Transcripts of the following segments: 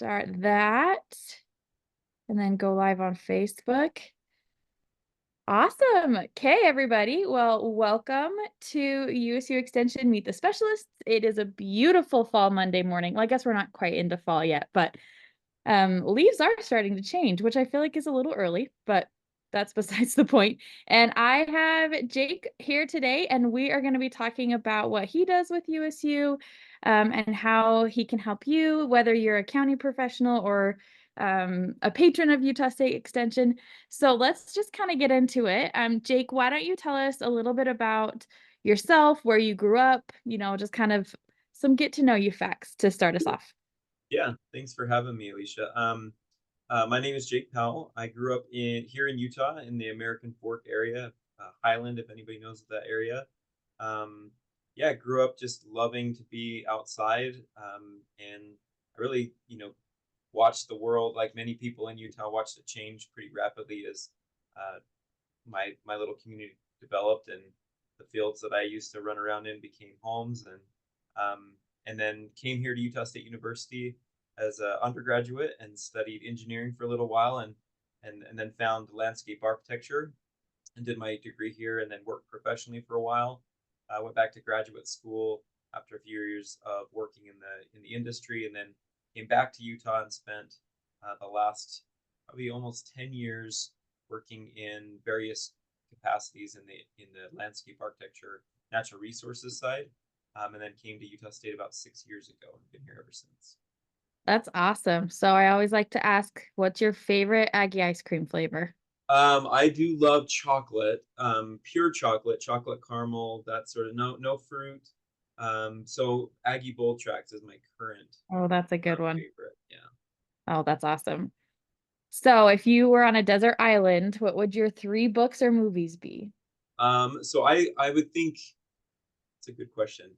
start that and then go live on Facebook. Awesome. Okay, everybody. Well, welcome to USU Extension Meet the Specialists. It is a beautiful fall Monday morning. Well, I guess we're not quite into fall yet, but leaves are starting to change, which I feel like is a little early, but that's besides the point. And I have Jake here today, and we are going to be talking about what he does with USU, and how he can help you, whether you're a county professional or a patron of Utah State Extension. So let's just kind of get into it. Jake, why don't you tell us a little bit about yourself, where you grew up, just kind of some get to know you facts to start us off. Yeah, thanks for having me, Alicia. My name is Jake Powell. I grew up here in Utah in the American Fork area, Highland, if anybody knows that area. Yeah, I grew up just loving to be outside, and I really, watched the world like many people in Utah watched it change pretty rapidly as uh, my little community developed and the fields that I used to run around in became homes and then came here to Utah State University as an undergraduate and studied engineering for a little while and then found landscape architecture and did my degree here and then worked professionally for a while. I went back to graduate school after a few years of working in the industry and then came back to Utah and spent the last probably almost 10 years working in various capacities in the landscape architecture natural resources side, and then came to Utah State about 6 years ago and been here ever since. That's awesome. So I always like to ask, what's your favorite Aggie ice cream flavor? I do love chocolate, pure chocolate, chocolate caramel, that sort of no fruit. So Aggie Bowl Tracks is my Oh, that's a good current one. favorite. Yeah. Oh, that's awesome. So if you were on a desert island, what would your three books or movies be? So I would think it's a good question.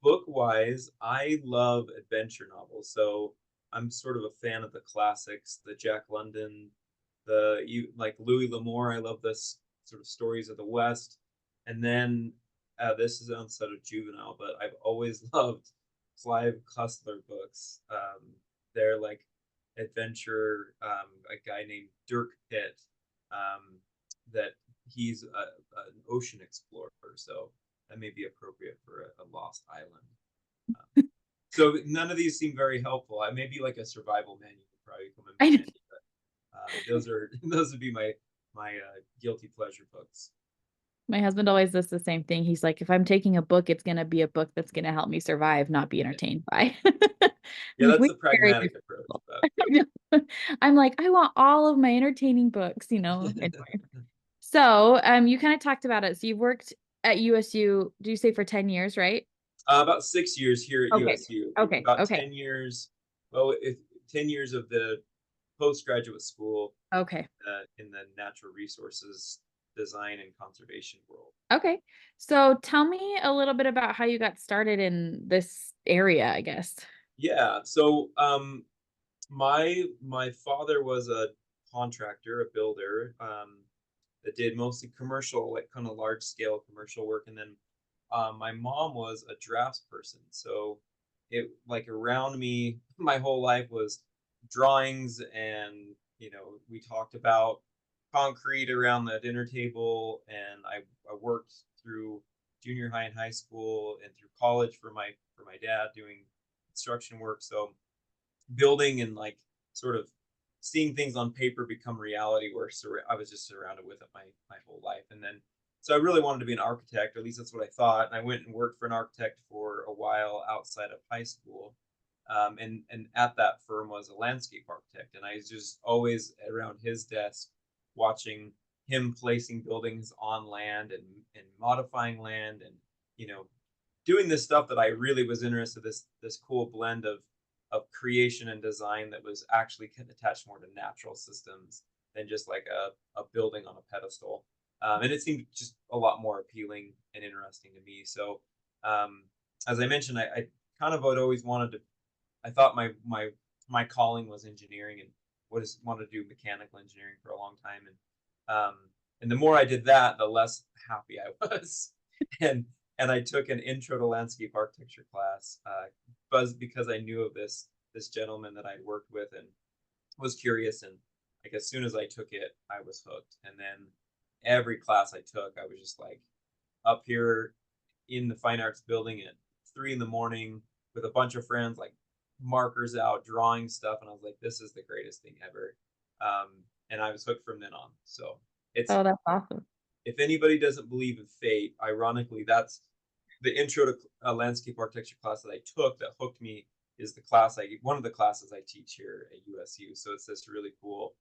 Book wise, I love adventure novels. So I'm sort of a fan of the classics, the Jack London, like Louis L'Amour. I love this sort of stories of the West. And then this is outside of juvenile, but I've always loved Clive Cussler books. They're like adventure. A guy named Dirk Pitt, that he's an ocean explorer. So that may be appropriate for a lost island. So none of these seem very helpful. I may be like a survival manual would probably come in I, handy, but those are those would be my guilty pleasure books. my husband always does the same thing. He's like, if I'm taking a book, it's going to be a book that's going to help me survive, not be Yeah, entertained by. yeah, I'm like, that's we the very pragmatic approach. different But people. I'm like, I want all of my entertaining books. Anyway. So, you kind of talked about it. So you've worked at USU, do you say for 10 years, right? about 6 years here at Okay. USU, Okay. about Okay. 10 years. Well, 10 years of the postgraduate school Okay. in the natural resources design and conservation world. Okay. So tell me a little bit about how you got started in this area, I guess. Yeah. So my father was a contractor, a builder, that did mostly commercial, like kind of large scale commercial work, and then my mom was a drafts person. So it like around me, my whole life was drawings, and we talked about concrete around the dinner table, and I worked through junior high and high school and through college for my dad doing construction work. So building and like sort of seeing things on paper become reality where I was just surrounded with it my whole life. And then so I really wanted to be an architect, or at least that's what I thought. And I went and worked for an architect for a while outside of high school. And at that firm was a landscape architect, and I was just always around his desk watching him placing buildings on land and modifying land and you know doing this stuff that I really was interested in, this cool blend of creation and design that was actually attached more to natural systems than just like a building on a pedestal. And it seemed just a lot more appealing and interesting to me. So, um, as I mentioned, I kind of had always wanted to. I thought my calling was engineering and wanted to do mechanical engineering for a long time. And the more I did that, the less happy I was. And and I took an intro to landscape architecture class, because I knew of this gentleman that I'd worked with and was curious. And like as soon as I took it, I was hooked. And then every class I took, I was just like up here in the fine arts building at 3 in the morning with a bunch of friends, like markers out, drawing stuff. And I was like, this is the greatest thing ever. And I was hooked from then on. So it's, Oh, that's awesome. if anybody doesn't believe in fate, ironically, that's the intro to landscape architecture class that I took that hooked me is the class one of the classes I teach here at USU. So it's this really cool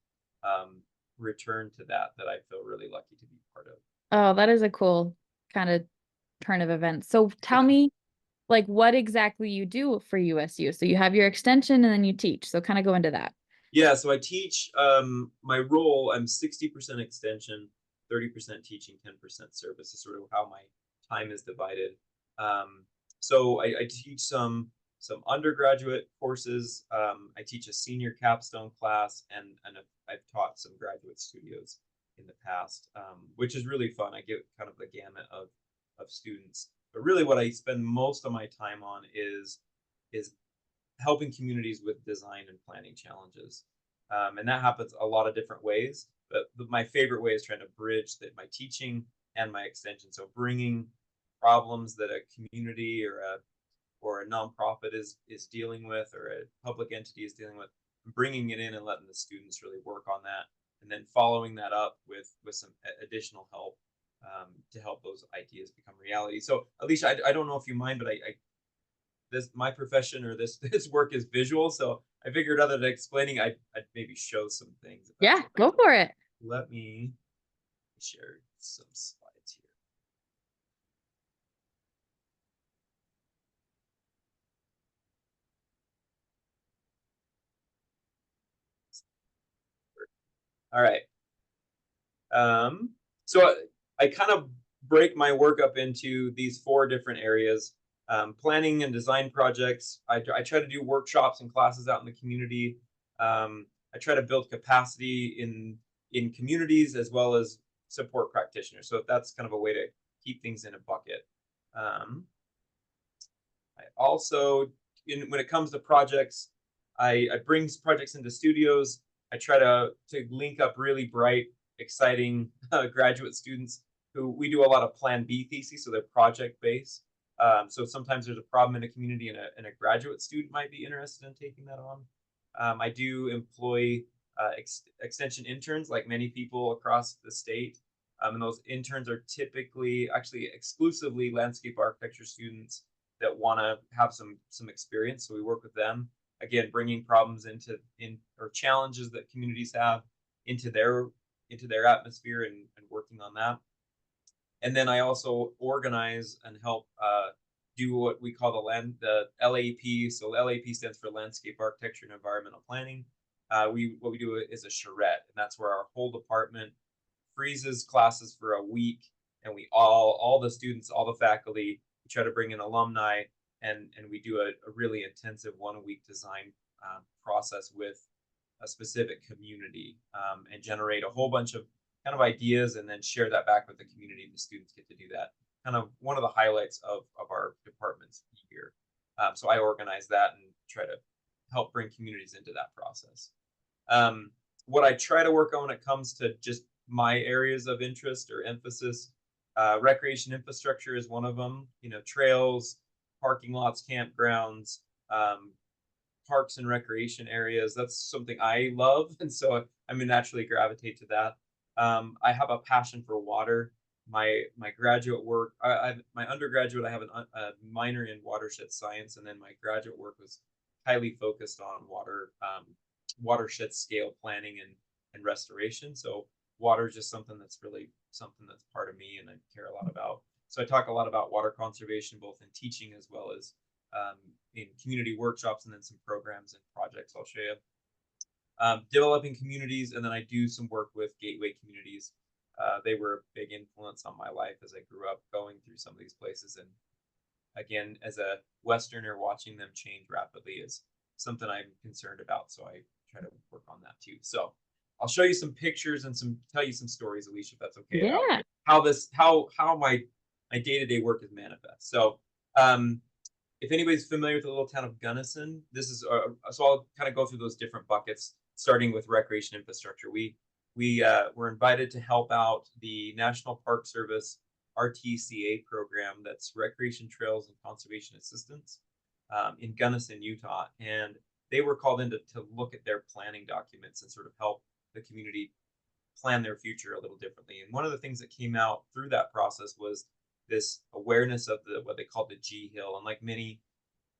return to that I feel really lucky to be part of. Oh, that is a cool kind of turn of events. So tell me, like, what exactly you do for USU. So you have your extension and then you teach. So kind of go into that. Yeah, so I teach my role, I'm 60% extension, 30% teaching, 10% service is sort of how my time is divided. So I teach some undergraduate courses. I teach a senior capstone class, and I've taught some graduate studios in the past, which is really fun. I get kind of the gamut of students. But really what I spend most of my time on is helping communities with design and planning challenges. And that happens a lot of different ways. But my favorite way is trying to bridge my teaching and my extension. So bringing problems that a community or a nonprofit is dealing with, or a public entity is dealing with, bringing it in and letting the students really work on that, and then following that up with some additional help to help those ideas become reality. So Alicia, I don't know if you mind, but my profession or this work is visual, so I figured other than explaining, I'd maybe show some things. Yeah, go for it. Let me share some slides here. All right. So I kind of break my work up into these 4 different areas. Planning and design projects. I try to do workshops and classes out in the community. I try to build capacity in communities as well as support practitioners. So that's kind of a way to keep things in a bucket. I also, when it comes to projects, I bring projects into studios. I try to link up really bright, exciting graduate students who we do a lot of Plan B theses, so they're project based. So sometimes there's a problem in a community, and a graduate student might be interested in taking that on. I do employ extension interns, like many people across the state. And those interns are typically, actually exclusively, landscape architecture students that want to have some experience. So we work with them, again, bringing problems or challenges that communities have into their atmosphere, and working on that. And then I also organize and help do what we call the LAP. So LAP stands for Landscape Architecture and Environmental Planning. What we do is a charrette, and that's where our whole department freezes classes for a week, and we all the students, all the faculty, we try to bring in alumni, and we do a really intensive 1-week design process with a specific community, and generate a whole bunch of kind of ideas, and then share that back with the community. The students get to do that. Kind of one of the highlights of our department's year. So I organize that and try to help bring communities into that process. What I try to work on when it comes to just my areas of interest or emphasis, recreation infrastructure is one of them. Trails, parking lots, campgrounds, parks and recreation areas. That's something I love, and so I naturally gravitate to that. I have a passion for water. My graduate work, my undergraduate, I have a minor in watershed science, and then my graduate work was highly focused on watershed scale planning and restoration. So water is just something that's part of me, and I care a lot about. So I talk a lot about water conservation, both in teaching as well as in community workshops, and then some programs and projects I'll show you. Developing communities, and then I do some work with gateway communities. They were a big influence on my life as I grew up going through some of these places. And again, as a Westerner, watching them change rapidly is something I'm concerned about. So I try to work on that too. So I'll show you some pictures and tell you some stories, Alicia, if that's okay. Yeah. How my day-to-day work is manifest. So if anybody's familiar with the little town of Gunnison, this is so I'll kind of go through those different buckets, starting with recreation infrastructure. We were invited to help out the National Park Service RTCA program, that's Recreation Trails and Conservation Assistance, in Gunnison, Utah, and they were called in to look at their planning documents and sort of help the community plan their future a little differently. And one of the things that came out through that process was this awareness of what they called the G Hill. And like many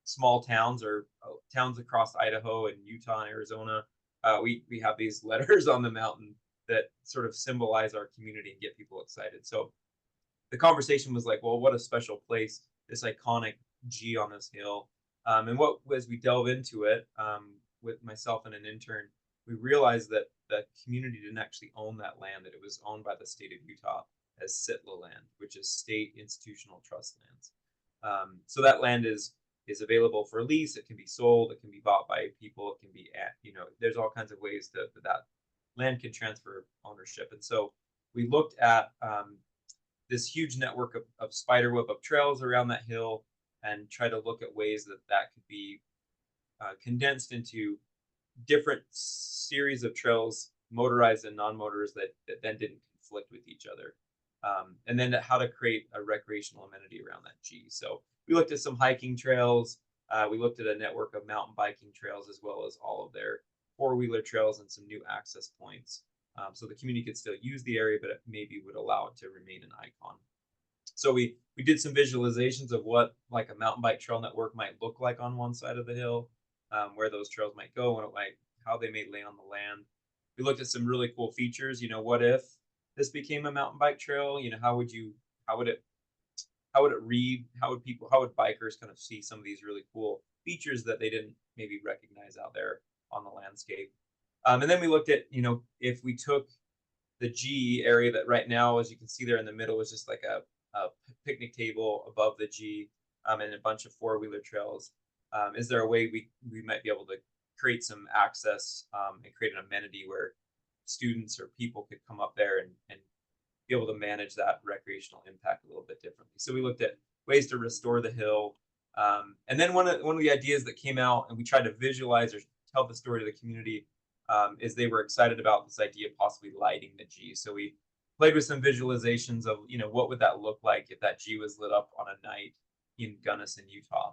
small towns or towns across Idaho and Utah and Arizona, we have these letters on the mountain that sort of symbolize our community and get people excited. So the conversation was like, well, what a special place, this iconic G on this hill. And what, as we delve into it, with myself and an intern, we realized that the community didn't actually own that land, that it was owned by the state of Utah as SITLA land, which is State Institutional Trust Lands. So that land is available for lease. It can be sold. It can be bought by people. It can be, there's all kinds of ways that land can transfer ownership. And so we looked at this huge network of spiderweb of trails around that hill and try to look at ways that could be condensed into different series of trails, motorized and non-motorized, that then didn't conflict with each other. And then how to create a recreational amenity around that G. So we looked at some hiking trails. We looked at a network of mountain biking trails, as well as all of their four-wheeler trails and some new access points. So the community could still use the area, but it maybe would allow it to remain an icon. So we did some visualizations of what like a mountain bike trail network might look like on one side of the hill, where those trails might go, and how they may lay on the land. We looked at some really cool features. What if this became a mountain bike trail? How would it read? How would bikers kind of see some of these really cool features that they didn't maybe recognize out there on the landscape? And then we looked at, if we took the G area that right now, as you can see there in the middle, is just like a picnic table above the G, and a bunch of four-wheeler trails. Is there a way we might be able to create some access and create an amenity where students or people could come up there and be able to manage that recreational impact a little bit differently? So we looked at ways to restore the hill. And then one of the ideas that came out, and we tried to visualize or tell the story to the community, is they were excited about this idea of possibly lighting the G. So we played with some visualizations of, what would that look like if that G was lit up on a night in Gunnison, Utah.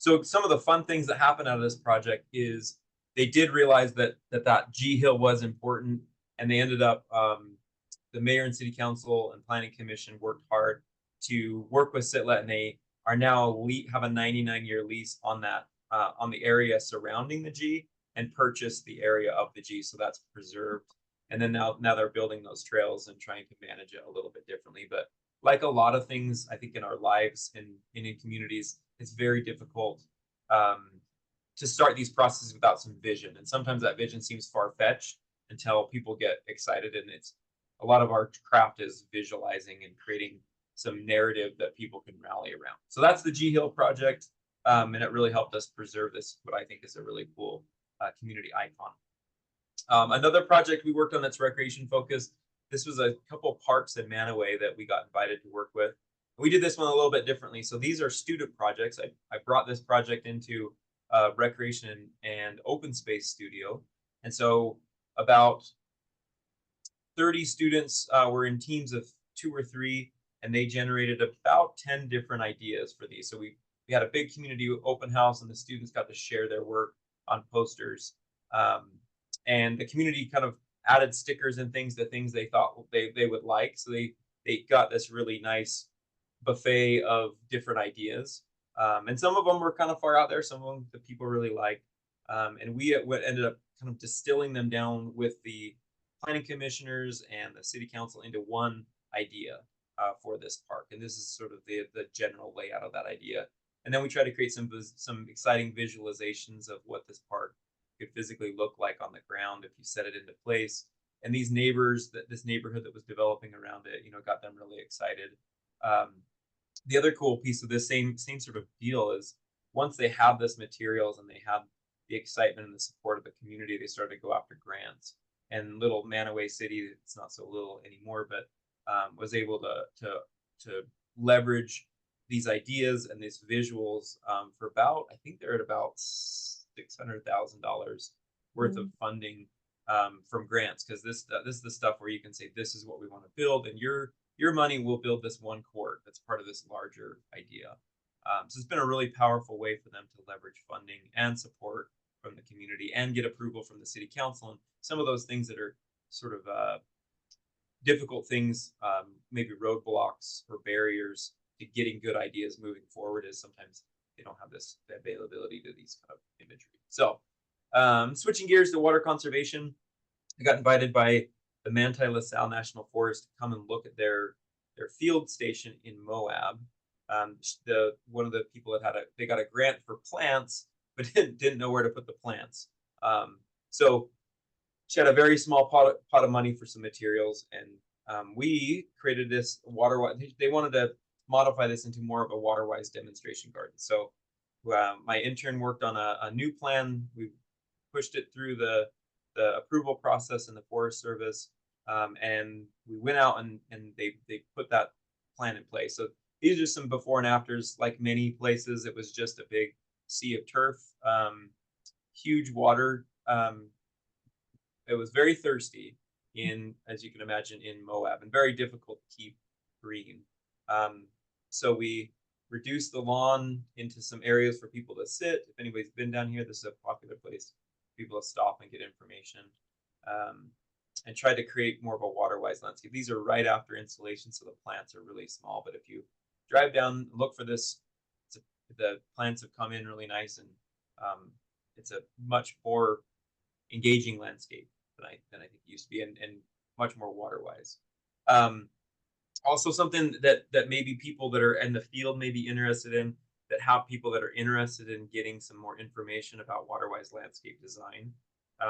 So some of the fun things that happened out of this project is they did realize that G Hill was important, and they ended up, the mayor and city council and planning commission worked hard to work with SITLA, and they are now have a 99-year lease on that, on the area surrounding the G, and purchase the area of the G, so that's preserved. And then now they're building those trails and trying to manage it a little bit differently. But like a lot of things, I think in our lives and in communities, it's very difficult to start these processes without some vision. And sometimes that vision seems far-fetched until people get excited. And it's a lot of our craft is visualizing and creating some narrative that people can rally around. So that's the G Hill project. And it really helped us preserve this, what I think is a really cool community icon. Another project we worked on that's recreation focused. This was a couple parks in Manaway that we got invited to work with. We did this one a little bit differently. So these are student projects. I brought this project into recreation and open space studio. And so about 30 students were in teams of 2 or 3, and they generated about 10 different ideas for these. So we had a big community open house, and the students got to share their work on posters. And the community kind of added stickers and things they thought they would like. So they got this really nice buffet of different ideas. And some of them were kind of far out there. Some of them the people really liked. And we ended up kind of distilling them down with the planning commissioners and the city council into one idea for this park. And this is sort of the general layout of that idea. And then we try to create some exciting visualizations of what this park could physically look like on the ground if you set it into place. And these neighbors, this neighborhood that was developing around it, got them really excited. The other cool piece of this same sort of deal is once they have this materials and they have the excitement and the support of the community, they started to go after grants. And little Manaway City, it's not so little anymore, but was able to leverage these ideas and these visuals for about, I think they're at about $600,000 worth of Mm. funding from grants, because this is the stuff where you can say this is what we want to build, and your money will build this one court that's part of this larger idea. So it's been a really powerful way for them to leverage funding and support from the community and get approval from the city council, and some of those things that are sort of difficult things, maybe roadblocks or barriers to getting good ideas moving forward, is sometimes they don't have this availability to these kind of imagery. So switching gears to water conservation, I got invited by the Manti La Salle National Forest to come and look at their field station in Moab. The one of the people that they got a grant for plants, but didn't know where to put the plants. So she had a very small pot of money for some materials, and we created this water. They wanted to modify this into more of a water-wise demonstration garden. So my intern worked on a new plan. We pushed it through the approval process in the Forest Service, and we went out and they put that plan in place. So these are some before and afters. Like many places, it was just a big sea of turf, huge water. It was very thirsty as you can imagine, in Moab, and very difficult to keep green. So we reduced the lawn into some areas for people to sit. If anybody's been down here, this is a popular place for people to stop and get information. And tried to create more of a water-wise landscape. These are right after installation, so the plants are really small. But if you drive down, look for this, the plants have come in really nice, and it's a much more engaging landscape than I think it used to be, and much more water-wise. Also, something that maybe people that are in the field may be interested in, that have people that are interested in getting some more information about water-wise landscape design.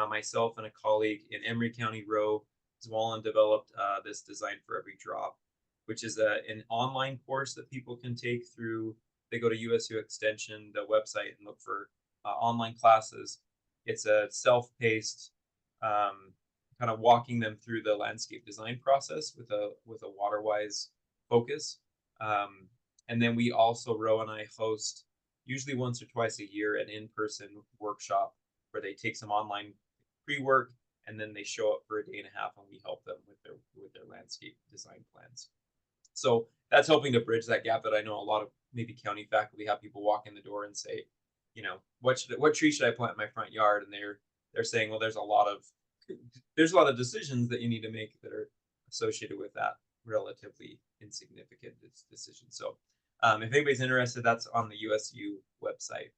Myself and a colleague in Emery County, Rowe Zwollen, developed this Design for Every Drop, which is an online course that people can take through. They go to USU Extension, the website, and look for online classes. It's a self-paced, kind of walking them through the landscape design process with a water-wise focus. And then we also, Rowe and I, host usually once or twice a year an in-person workshop where they take some online pre-work, and then they show up for a day and a half, and we help them with their landscape design plans. So that's helping to bridge that gap that I know a lot of maybe county faculty have people walk in the door and say, what tree should I plant in my front yard? And they're saying, well, there's a lot of decisions that you need to make that are associated with that relatively insignificant decision. So if anybody's interested, that's on the USU website.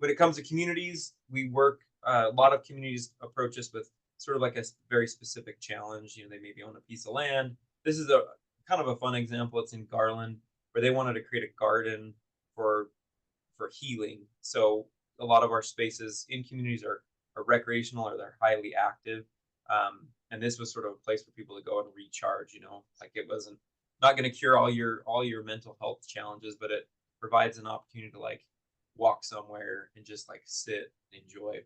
When it comes to communities, we work, a lot of communities approach us with sort of like a very specific challenge. They maybe own a piece of land. This is a kind of a fun example. It's in Garland, where they wanted to create a garden for healing. So a lot of our spaces in communities are recreational, or they're highly active. And this was sort of a place for people to go and recharge. Like, it wasn't not going to cure all your mental health challenges, but it provides an opportunity to like walk somewhere and just like sit and enjoy.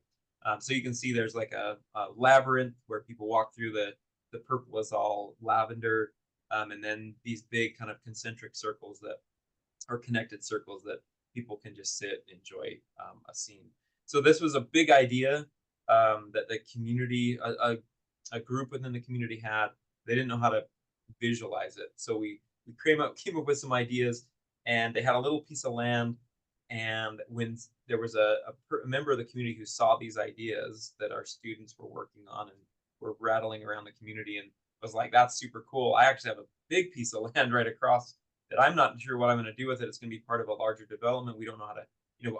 So you can see there's like a labyrinth where people walk through. The purple is all lavender, and then these big kind of concentric circles that are connected circles that people can just sit and enjoy a scene. So this was a big idea that the community, a group within the community had. They didn't know how to visualize it, so we came up with some ideas, and they had a little piece of land. And when there was a member of the community who saw these ideas that our students were working on and were rattling around the community, and was like, that's super cool. I actually have a big piece of land right across that I'm not sure what I'm going to do with it. It's going to be part of a larger development. We don't know how to,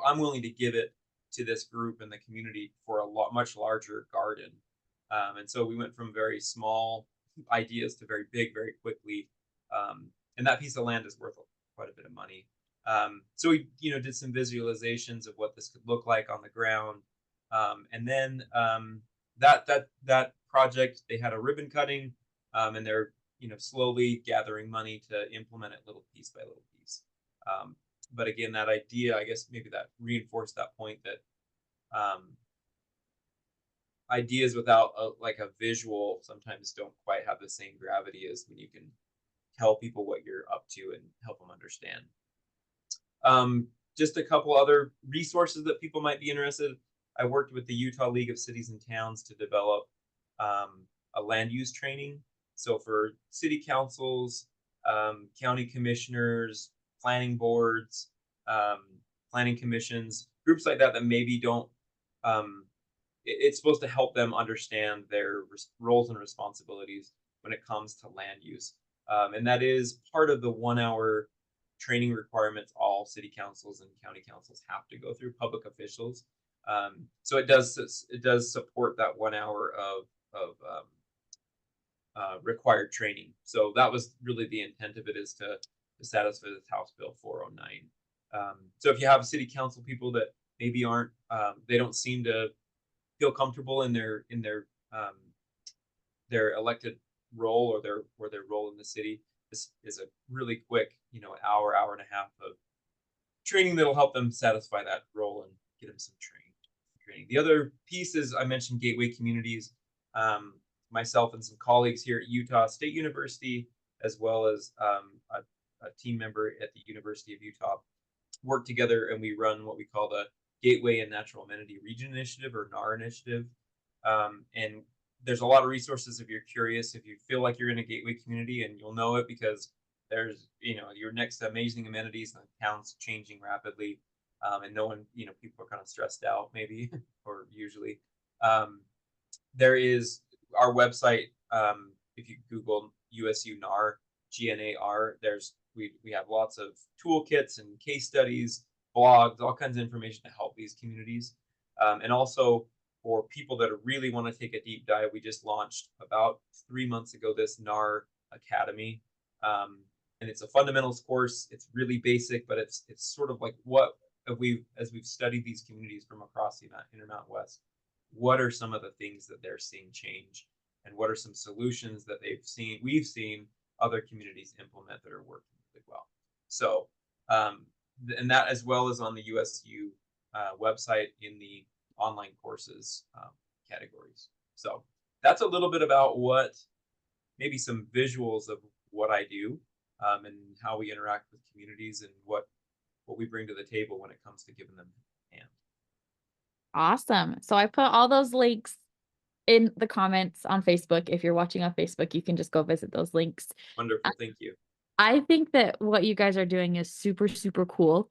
I'm willing to give it to this group in the community for a much larger garden. And so we went from very small ideas to very big, very quickly. And that piece of land is worth quite a bit of money. So we, did some visualizations of what this could look like on the ground. And then that project, they had a ribbon cutting, and they're, slowly gathering money to implement it little piece by little piece. But again, that idea, I guess maybe that reinforced that point that ideas without a visual sometimes don't quite have the same gravity as when you can tell people what you're up to and help them understand. Just a couple other resources that people might be interested. I worked with the Utah League of Cities and Towns to develop a land use training. So for city councils, county commissioners, planning boards, planning commissions, groups like that maybe don't, it's supposed to help them understand their roles and responsibilities when it comes to land use. And that is part of the 1 hour training requirements all city councils and county councils have to go through, public officials. So it does support that 1 hour of required training. So that was really the intent of it, is to satisfy this House Bill 409. So if you have city council people that maybe aren't, they don't seem to feel comfortable in their elected role or their role in the city, this is a really quick, hour and a half of training that'll help them satisfy that role and get them some training. The other piece is, I mentioned gateway communities. Myself and some colleagues here at Utah State University, as well as a team member at the University of Utah, work together, and we run what we call the Gateway and Natural Amenity Region Initiative, or NAR initiative. And there's a lot of resources if you're curious, if you feel like you're in a gateway community, and you'll know it because there's, you're next to amazing amenities, and the town's changing rapidly. And no one, people are kind of stressed out maybe, or usually. There is our website. If you Google USU NAR, GNAR, we have lots of toolkits and case studies, blogs, all kinds of information to help these communities. And also for people that really want to take a deep dive, we just launched about 3 months ago this NAR Academy. And it's a fundamentals course. It's really basic, but it's sort of like, what have as we've studied these communities from across the Intermountain West, what are some of the things that they're seeing change, and what are some solutions that we've seen other communities implement that are working really well. So, and that as well as on the USU website in the online courses categories. So that's a little bit about maybe some visuals of what I do, and how we interact with communities, and what we bring to the table when it comes to giving them a hand. Awesome. So I put all those links in the comments on Facebook. If you're watching on Facebook, you can just go visit those links. Wonderful. Thank you. I think that what you guys are doing is super, super cool.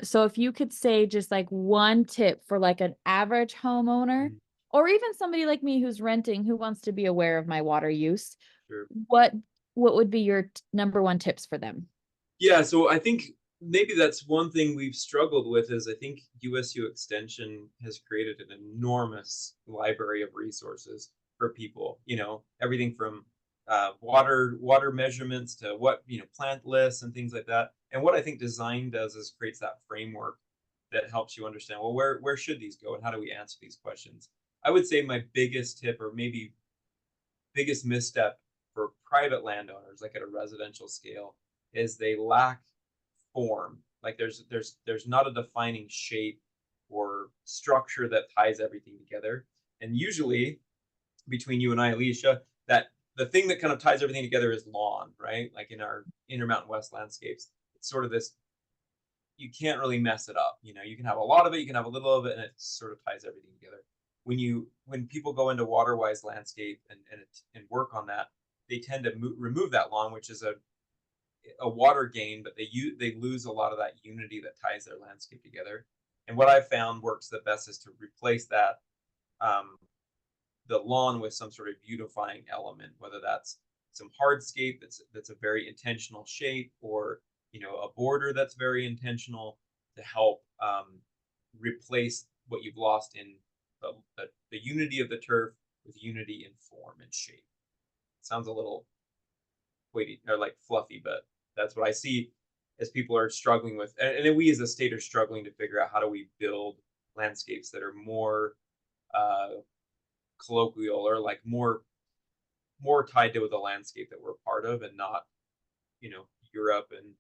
So if you could say just like one tip for like an average homeowner, or even somebody like me who's renting, who wants to be aware of my water use, Sure. what would be your number one tips for them? Yeah, so I think maybe that's one thing we've struggled with, is I think USU Extension has created an enormous library of resources for people, everything from water measurements to plant lists and things like that. And what I think design does is creates that framework that helps you understand, well, where should these go, and how do we answer these questions? I would say my biggest tip, or maybe biggest misstep for private landowners, like at a residential scale, is they lack form. Like there's not a defining shape or structure that ties everything together. And usually, between you and I, Alicia, that the thing that kind of ties everything together is lawn, right? Like in our Intermountain West landscapes, it's sort of this, you can't really mess it up. You can have a lot of it, you can have a little of it, and it sort of ties everything together. When people go into water-wise landscape and work on that, they tend to remove that lawn, which is a water gain, but they lose a lot of that unity that ties their landscape together. And what I've found works the best is to replace that, the lawn, with some sort of beautifying element, whether that's some hardscape that's a very intentional shape, or a border that's very intentional, to help replace what you've lost in the unity of the turf with unity in form and shape. It sounds a little weighty or like fluffy, but that's what I see as people are struggling with, and then we as a state are struggling to figure out, how do we build landscapes that are more colloquial, or like more tied to the landscape that we're part of, and not Europe and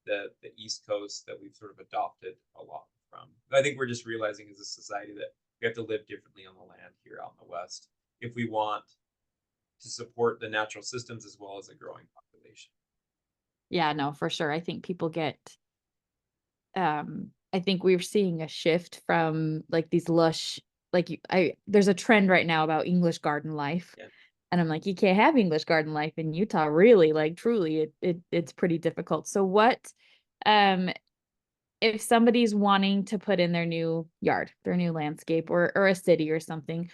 the East Coast that we've sort of adopted a lot from. I think we're just realizing as a society that we have to live differently on the land here out in the West if we want to support the natural systems as well as a growing population. Yeah, no, for sure. I think people get I think we're seeing a shift from like these lush like there's a trend right now about English garden life. Yeah. And I'm like, you can't have English garden life in Utah, really. Like truly, it's pretty difficult. So what um if somebody's wanting to put in their new yard, their new landscape or a city or something,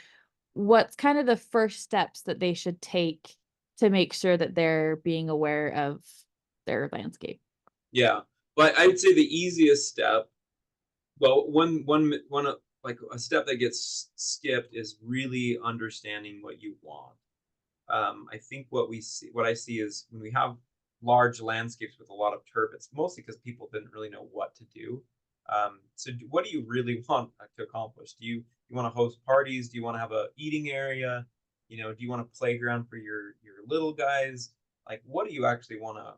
what's kind of the first steps that they should take to make sure that they're being aware of their landscape? Yeah. But I'd say the easiest step, well, like a step that gets skipped is really understanding what you want. I think what I see is when we have large landscapes with a lot of turf, it's mostly because people didn't really know what to do. What do you really want to accomplish? Do you want to host parties? Do you want to have a eating area? Do you want a playground for your little guys? Like, what do you actually want to?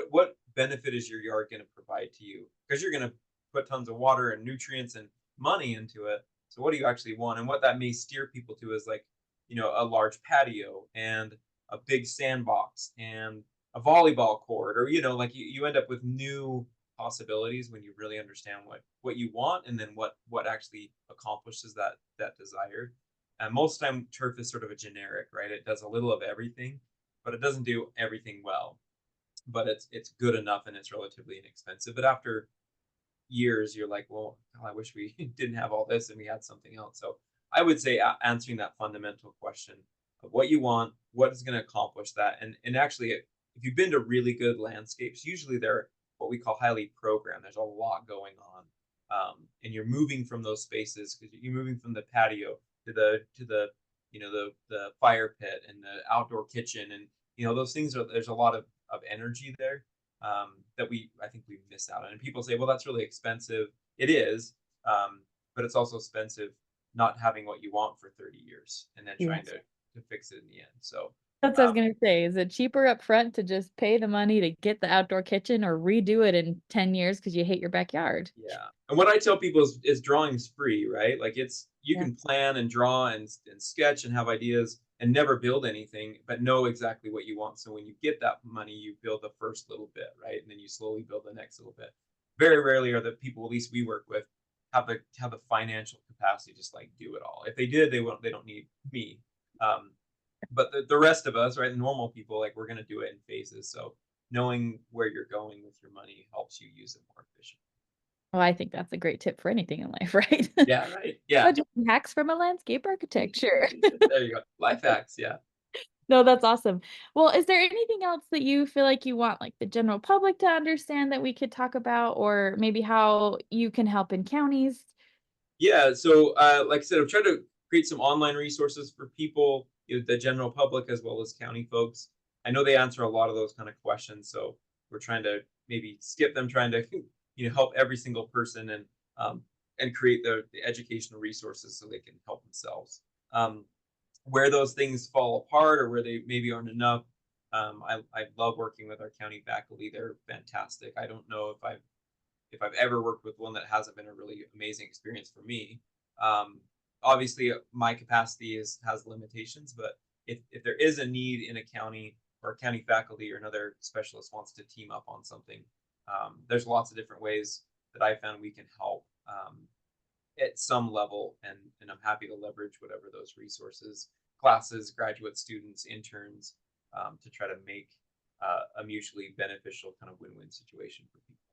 What benefit is your yard going to provide to you? Because you're going to put tons of water and nutrients and money into it. So what do you actually want? And what that may steer people to is like a large patio and a big sandbox and a volleyball court, or like you end up with new possibilities when you really understand what you want, and then what actually accomplishes that desire. And most of the time turf is sort of a generic, right? It does a little of everything, but it doesn't do everything well. But it's good enough and it's relatively inexpensive. But after years, you're like, well, I wish we didn't have all this and we had something else. So I would say answering that fundamental question of what you want, what is going to accomplish that. And actually, if you've been to really good landscapes, usually they're what we call highly programmed. There's a lot going on. And you're moving from those spaces because you're moving from the patio to the the fire pit and the outdoor kitchen, and those things are, there's a lot of energy there, that I think we miss out on. And people say, well, that's really expensive. It is, but it's also expensive not having what you want for 30 years and then trying Yes. to fix it in the end. So That's what I was um, gonna say. Is it cheaper up front to just pay the money to get the outdoor kitchen or redo it in 10 years because you hate your backyard? yeah. And what I tell people is drawing's free, right? Like you Yeah. can plan and draw and sketch and have ideas and never build anything, but know exactly what you want. So when you get that money, you build the first little bit, right? And then you slowly build the next little bit. Very rarely are the people, at least we work with, have the financial capacity to just like do it all. If they did, they don't need me. Um, but the rest of us, right, the normal people, like we're gonna do it in phases. So knowing where you're going with your money helps you use it more efficiently. Well, I think that's a great tip for anything in life, right? Yeah, right. Yeah. Oh, just hacks from a landscape architect, sure. There you go. Life hacks. Yeah. No, that's awesome. Well, is there anything else that you feel like you want like the general public to understand that we could talk about, or maybe how you can help in counties? Yeah. So, like I said, I'm trying to create some online resources for people, the general public as well as county folks. I know they answer a lot of those kind of questions, so we're trying to maybe skip them, trying to help every single person um, and create the educational resources so they can help themselves. Where those things fall apart or where they maybe aren't enough, I love working with our county faculty. They're fantastic. I don't know if I've ever worked with one that hasn't been a really amazing experience for me. Um, Obviously, my capacity has limitations, but if there is a need in a county or a county faculty or another specialist wants to team up on something, there's lots of different ways that I found we can help at some level, and I'm happy to leverage whatever those resources, classes, graduate students, interns, to try to make a mutually beneficial kind of win-win situation for people.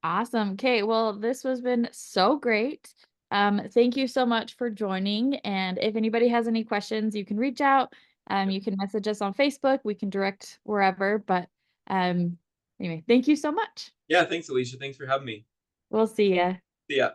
Awesome. Okay, well, this has been so great. Thank you so much for joining. And if anybody has any questions, you can reach out. You can message us on Facebook. We can direct wherever. But anyway, thank you so much. Yeah, thanks, Alicia. Thanks for having me. We'll see ya. See ya.